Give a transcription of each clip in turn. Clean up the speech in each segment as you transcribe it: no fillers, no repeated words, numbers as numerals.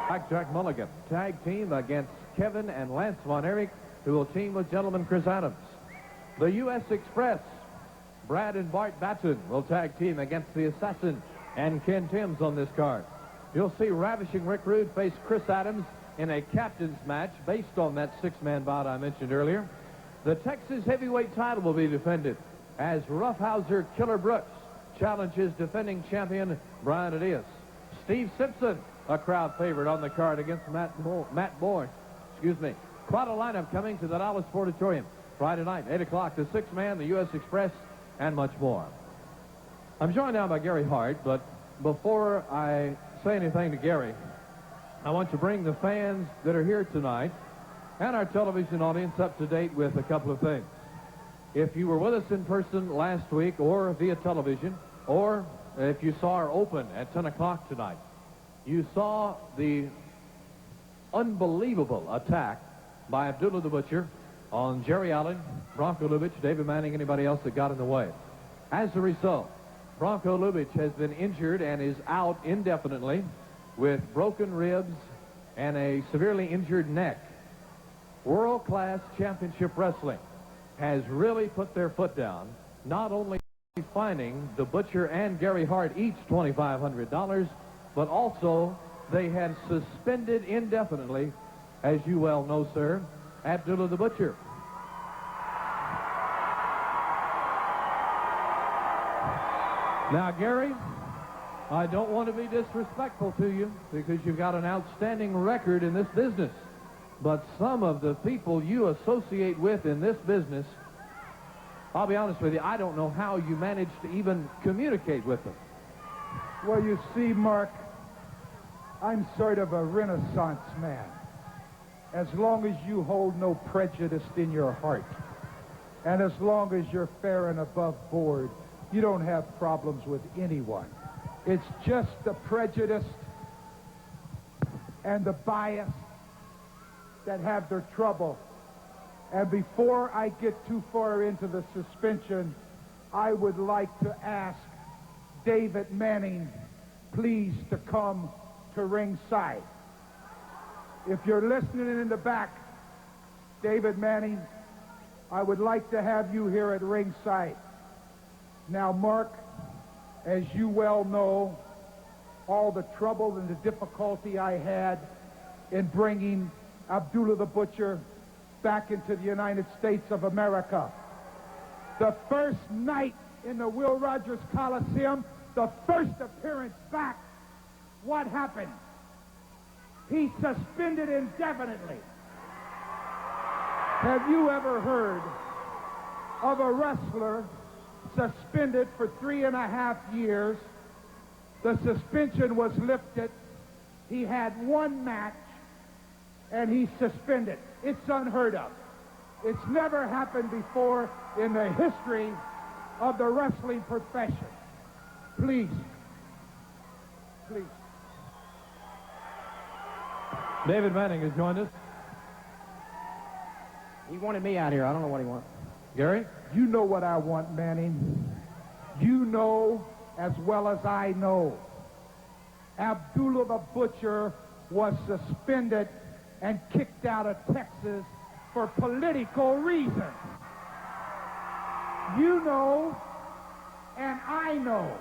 Jack Mulligan, tag team against Kevin and Lance Von Erich, who will team with gentleman Chris Adams. The U.S. Express, Brad and Bart Batson will tag team against the Assassin and Ken Timms on this card. You'll see Ravishing Rick Rude face Chris Adams in a captain's match based on that six-man bout I mentioned earlier. The Texas heavyweight title will be defended as Roughhouser Killer Brooks challenges defending champion Brian Adias. Steve Simpson, a crowd favorite on the card against Matt Bourne. Quite a lineup coming to the Dallas Sportatorium Friday night, 8 o'clock, the six-man, the U.S. Express, and much more. I'm joined now by Gary Hart, but before I say anything to Gary, I want to bring the fans that are here tonight and our television audience up to date with a couple of things. If you were with us in person last week or via television, or if you saw our open at 10 o'clock tonight, you saw the unbelievable attack by Abdullah the Butcher on Jerry Allen, Bronco Lubitsch, David Manning, anybody else that got in the way. As a result, Bronco Lubitsch has been injured and is out indefinitely with broken ribs and a severely injured neck. World-class championship wrestling has really put their foot down, not only fining the Butcher and Gary Hart each $2,500, but also they had suspended indefinitely, as you well know, sir, Abdullah the Butcher. Now, Gary, I don't want to be disrespectful to you because you've got an outstanding record in this business. But some of the people you associate with in this business, I'll be honest with you, I don't know how you manage to even communicate with them. Well, you see, Mark, I'm sort of a Renaissance man. As long as you hold no prejudice in your heart, and as long as you're fair and above board, you don't have problems with anyone. It's just the prejudice and the bias that have their trouble. And before I get too far into the suspension, I would like to ask David Manning, please, to come to ringside. If you're listening in the back, David Manning, I would like to have you here at ringside. Now, Mark, as you well know, all the trouble and the difficulty I had in bringing Abdullah the Butcher back into the United States of America. The first night in the Will Rogers Coliseum, the first appearance back, what happened? He's suspended indefinitely. Have you ever heard of a wrestler suspended for 3.5 years? The suspension was lifted. He had one match, and he's suspended. It's unheard of. It's never happened before in the history of the wrestling profession. Please. Please. David Manning has joined us. He wanted me out here. I don't know what he wants. Gary? You know what I want, Manning. You know as well as I know. Abdullah the Butcher was suspended and kicked out of Texas for political reasons. You know, and I know,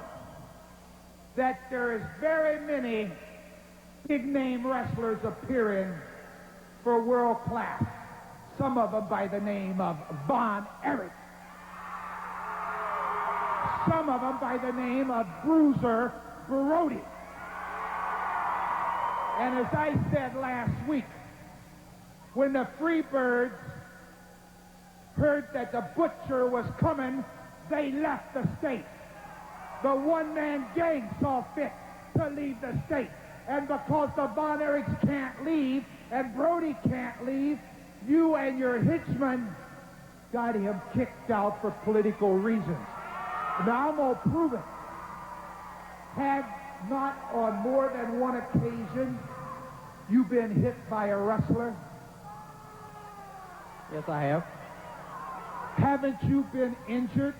that there is very many big-name wrestlers appearing for world class. Some of them by the name of Von Erich. Some of them by the name of Bruiser Brody. And as I said last week, when the Freebirds heard that the Butcher was coming, they left the state. The one-man gang saw fit to leave the state. And because the Von Erichs can't leave and Brody can't leave, you and your hitchman got him kicked out for political reasons. Now I'm going to prove it. Have not on more than one occasion you been hit by a wrestler? Yes, I have. Haven't you been injured?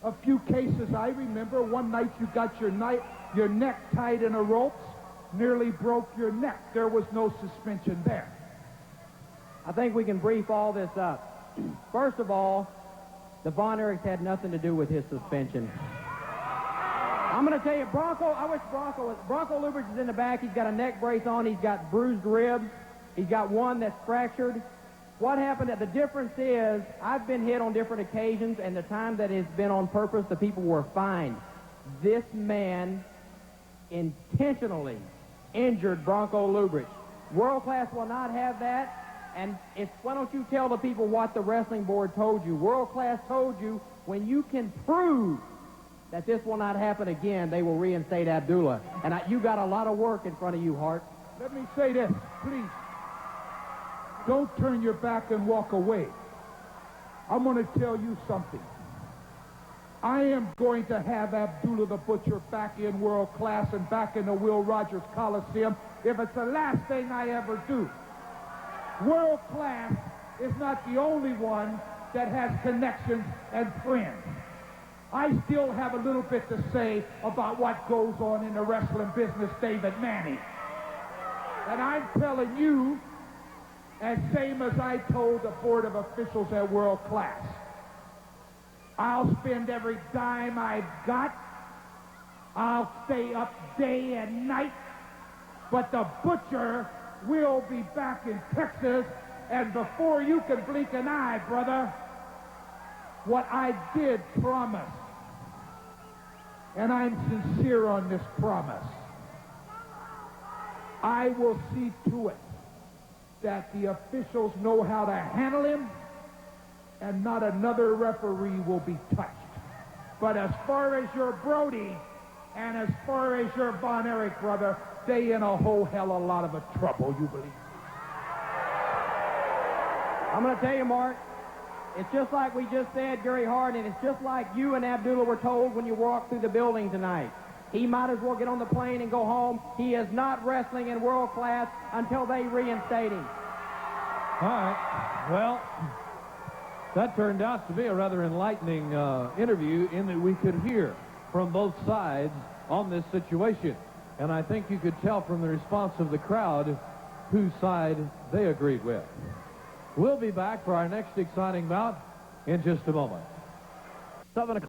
A few cases I remember. One night you got your neck tied in a rope nearly broke your neck. There was no suspension there. I think we can brief all this up. First of all, the Von Erichs had nothing to do with his suspension. I'm going to tell you, Bronco Lubitsch is in the back. He's got a neck brace on. He's got bruised ribs. He's got one that's fractured. What happened, the difference is, I've been hit on different occasions, and the time that it's been on purpose, the people were fined. This man intentionally injured Bronco Lubitsch. World Class will not have that, and why don't you tell the people what the wrestling board told you? World Class told you, when you can prove that this will not happen again, they will reinstate Abdullah. And you got a lot of work in front of you, Hart. Let me say this, please. Don't turn your back and walk away. I'm going to tell you something. I am going to have Abdullah the Butcher back in World Class and back in the Will Rogers Coliseum if it's the last thing I ever do. World Class is not the only one that has connections and friends. I still have a little bit to say about what goes on in the wrestling business, David Manning. And I'm telling you, as same as I told the board of officials at World Class, I'll spend every dime I've got. I'll stay up day and night. But the Butcher will be back in Texas, and before you can blink an eye, brother, what I did promise, and I'm sincere on this promise, I will see to it that the officials know how to handle him, and not another referee will be touched. But as far as your Brody and as far as your Von Erich, brother, they in a whole hell of a lot of trouble, you believe? I'm going to tell you, Mark, it's just like we just said, Gary Hart, and it's just like you and Abdullah were told when you walked through the building tonight. He might as well get on the plane and go home. He is not wrestling in World Class until they reinstate him. All right. Well, that turned out to be a rather enlightening interview in that we could hear from both sides on this situation. And I think you could tell from the response of the crowd whose side they agreed with. We'll be back for our next exciting bout in just a moment. 7 o'clock.